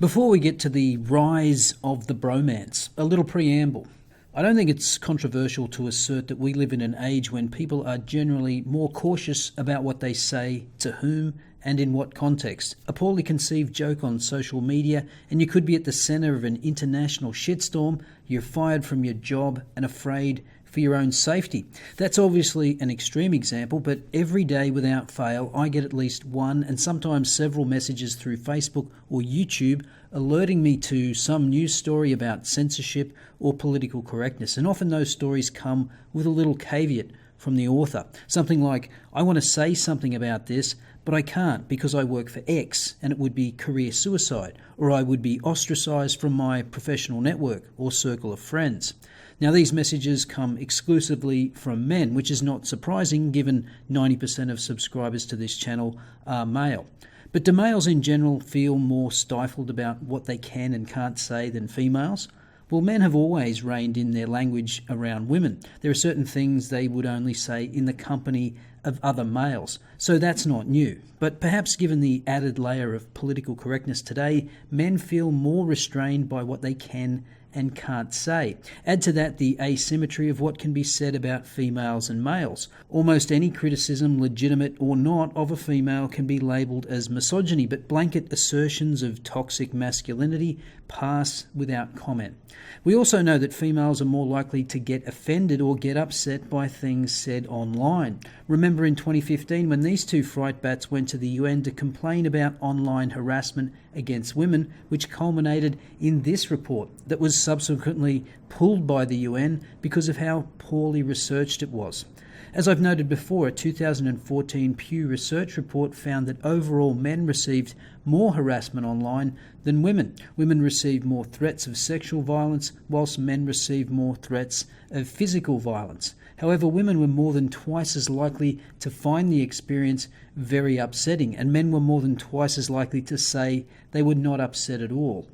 Before we get to the rise of the bromance, a little preamble. I don't think it's controversial to assert that we live in an age when people are generally more cautious about what they say, to whom, and in what context. A poorly conceived joke on social media, and you could be at the centre of an international shitstorm, you're fired from your job and afraid for your own safety. That's obviously an extreme example, but every day without fail, I get at least one and sometimes several messages through Facebook or YouTube alerting me to some news story about censorship or political correctness. And often those stories come with a little caveat from the author. Something like, I want to say something about this, but I can't because I work for X and it would be career suicide, or I would be ostracised from my professional network or circle of friends. Now, these messages come exclusively from men, which is not surprising given 90% of subscribers to this channel are male. But do males in general feel more stifled about what they can and can't say than females? Well, men have always reined in their language around women. There are certain things they would only say in the company of other males, so that's not new. But perhaps given the added layer of political correctness today, men feel more restrained by what they can and can't say. Add to that the asymmetry of what can be said about females and males. Almost any criticism, legitimate or not, of a female can be labelled as misogyny, but blanket assertions of toxic masculinity pass without comment. We also know that females are more likely to get offended or get upset by things said online. Remember in 2015 when these two fright bats went to the UN to complain about online harassment against women, which culminated in this report that was subsequently pulled by the UN because of how poorly researched it was. As I've noted before, a 2014 Pew Research report found that overall men received more harassment online than women. Women received more threats of sexual violence, whilst men received more threats of physical violence. However, women were more than twice as likely to find the experience very upsetting, and men were more than twice as likely to say they were not upset at all.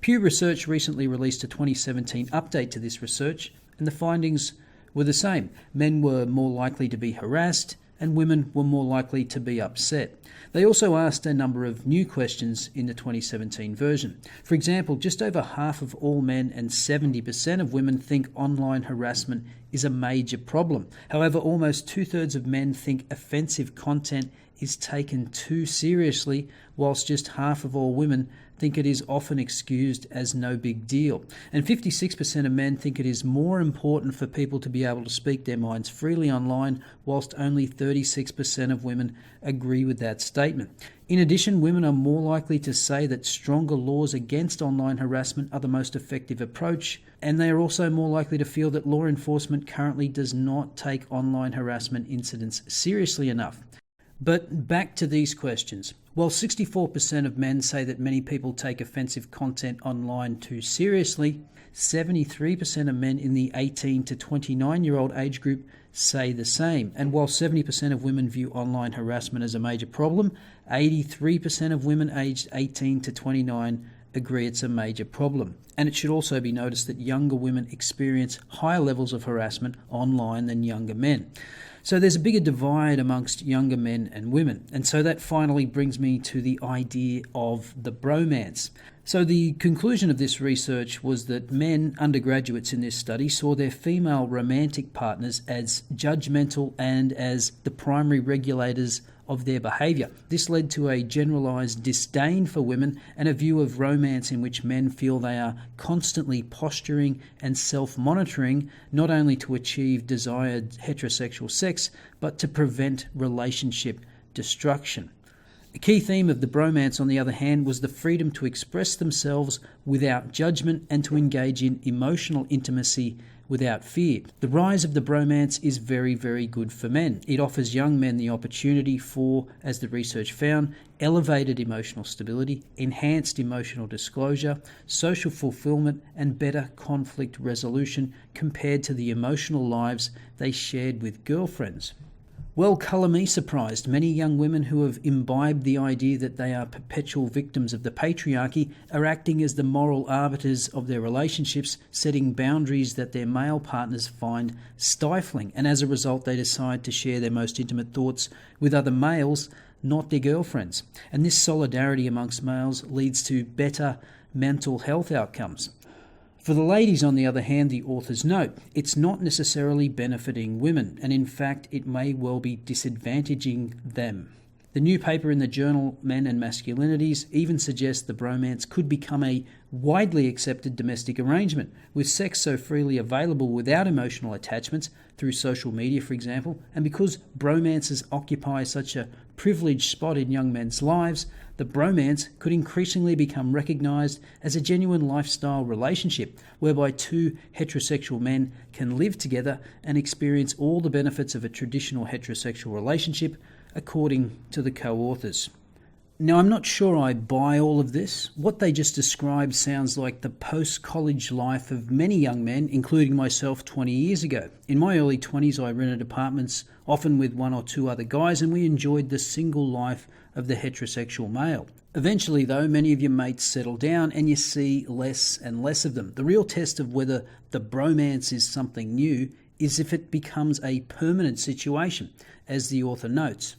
Pew Research recently released a 2017 update to this research, and the findings were the same. Men were more likely to be harassed, and women were more likely to be upset. They also asked a number of new questions in the 2017 version. For example, just over half of all men and 70% of women think online harassment is a major problem. However, almost two-thirds of men think offensive content is taken too seriously, whilst just half of all women think it is often excused as no big deal. And 56% of men think it is more important for people to be able to speak their minds freely online, whilst only 36% of women agree with that statement. In addition, women are more likely to say that stronger laws against online harassment are the most effective approach, and they are also more likely to feel that law enforcement currently does not take online harassment incidents seriously enough. But back to these questions. While 64% of men say that many people take offensive content online too seriously, 73% of men in the 18 to 29-year-old age group say the same. And while 70% of women view online harassment as a major problem, 83% of women aged 18 to 29 agree it's a major problem. And it should also be noticed that younger women experience higher levels of harassment online than younger men. So there's a bigger divide amongst younger men and women. And so that finally brings me to the idea of the bromance. So the conclusion of this research was that men, undergraduates in this study, saw their female romantic partners as judgmental and as the primary regulators of their behaviour. This led to a generalised disdain for women and a view of romance in which men feel they are constantly posturing and self-monitoring, not only to achieve desired heterosexual sex, but to prevent relationship destruction. A key theme of the bromance, on the other hand, was the freedom to express themselves without judgment and to engage in emotional intimacy without fear. The rise of the bromance is very, very good for men. It offers young men the opportunity for, as the research found, elevated emotional stability, enhanced emotional disclosure, social fulfillment, and better conflict resolution compared to the emotional lives they shared with girlfriends. Well, colour me surprised. Many young women who have imbibed the idea that they are perpetual victims of the patriarchy are acting as the moral arbiters of their relationships, setting boundaries that their male partners find stifling, and as a result they decide to share their most intimate thoughts with other males not their girlfriends. And this solidarity amongst males leads to better mental health outcomes. For the ladies, on the other hand, the authors note, it's not necessarily benefiting women, and in fact, it may well be disadvantaging them. The new paper in the journal Men and Masculinities even suggests the bromance could become a widely accepted domestic arrangement, with sex so freely available without emotional attachments through social media, for example, and because bromances occupy such a privileged spot in young men's lives, the bromance could increasingly become recognised as a genuine lifestyle relationship whereby two heterosexual men can live together and experience all the benefits of a traditional heterosexual relationship, according to the co-authors. Now, I'm not sure I buy all of this. What they just described sounds like the post-college life of many young men, including myself 20 years ago. In my early 20s, I rented apartments, often with one or two other guys, and we enjoyed the single life of the heterosexual male. Eventually, though, many of your mates settle down and you see less and less of them. The real test of whether the bromance is something new is if it becomes a permanent situation, as the author notes.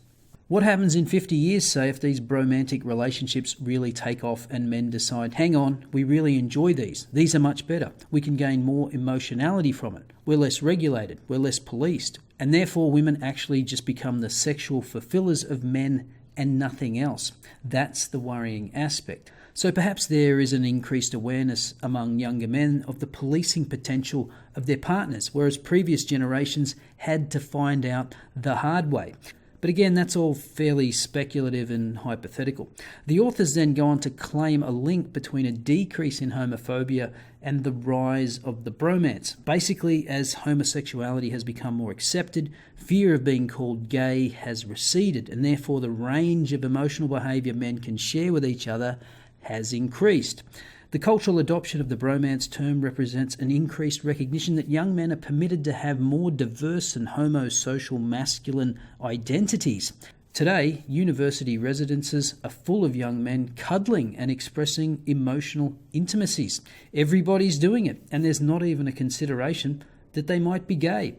What happens in 50 years, say, if these bromantic relationships really take off and men decide, hang on, we really enjoy these. These are much better. We can gain more emotionality from it. We're less regulated. We're less policed. And therefore, women actually just become the sexual fulfillers of men and nothing else. That's the worrying aspect. So perhaps there is an increased awareness among younger men of the policing potential of their partners, whereas previous generations had to find out the hard way. But again, that's all fairly speculative and hypothetical. The authors then go on to claim a link between a decrease in homophobia and the rise of the bromance. Basically, as homosexuality has become more accepted, fear of being called gay has receded, and therefore the range of emotional behaviour men can share with each other has increased. The cultural adoption of the bromance term represents an increased recognition that young men are permitted to have more diverse and homosocial masculine identities. Today, university residences are full of young men cuddling and expressing emotional intimacies. Everybody's doing it, and there's not even a consideration that they might be gay.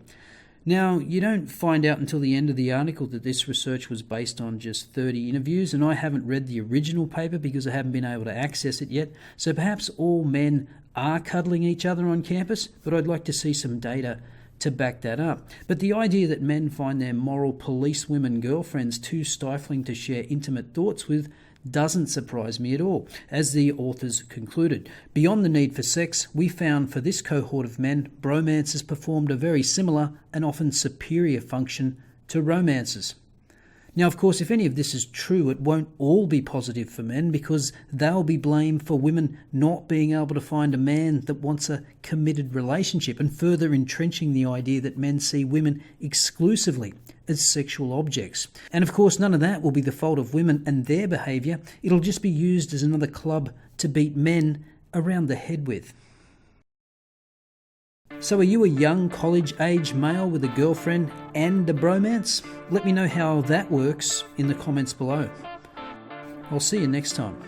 Now, you don't find out until the end of the article that this research was based on just 30 interviews, and I haven't read the original paper because I haven't been able to access it yet. So perhaps all men are cuddling each other on campus, but I'd like to see some data to back that up. But the idea that men find their moral policewomen girlfriends too stifling to share intimate thoughts with doesn't surprise me at all, as the authors concluded. Beyond the need for sex, we found for this cohort of men, bromances performed a very similar and often superior function to romances. Now, of course, if any of this is true, it won't all be positive for men because they'll be blamed for women not being able to find a man that wants a committed relationship, and further entrenching the idea that men see women exclusively as sexual objects. And of course, none of that will be the fault of women and their behaviour. It'll just be used as another club to beat men around the head with. So are you a young college-age male with a girlfriend and a bromance? Let me know how that works in the comments below. I'll see you next time.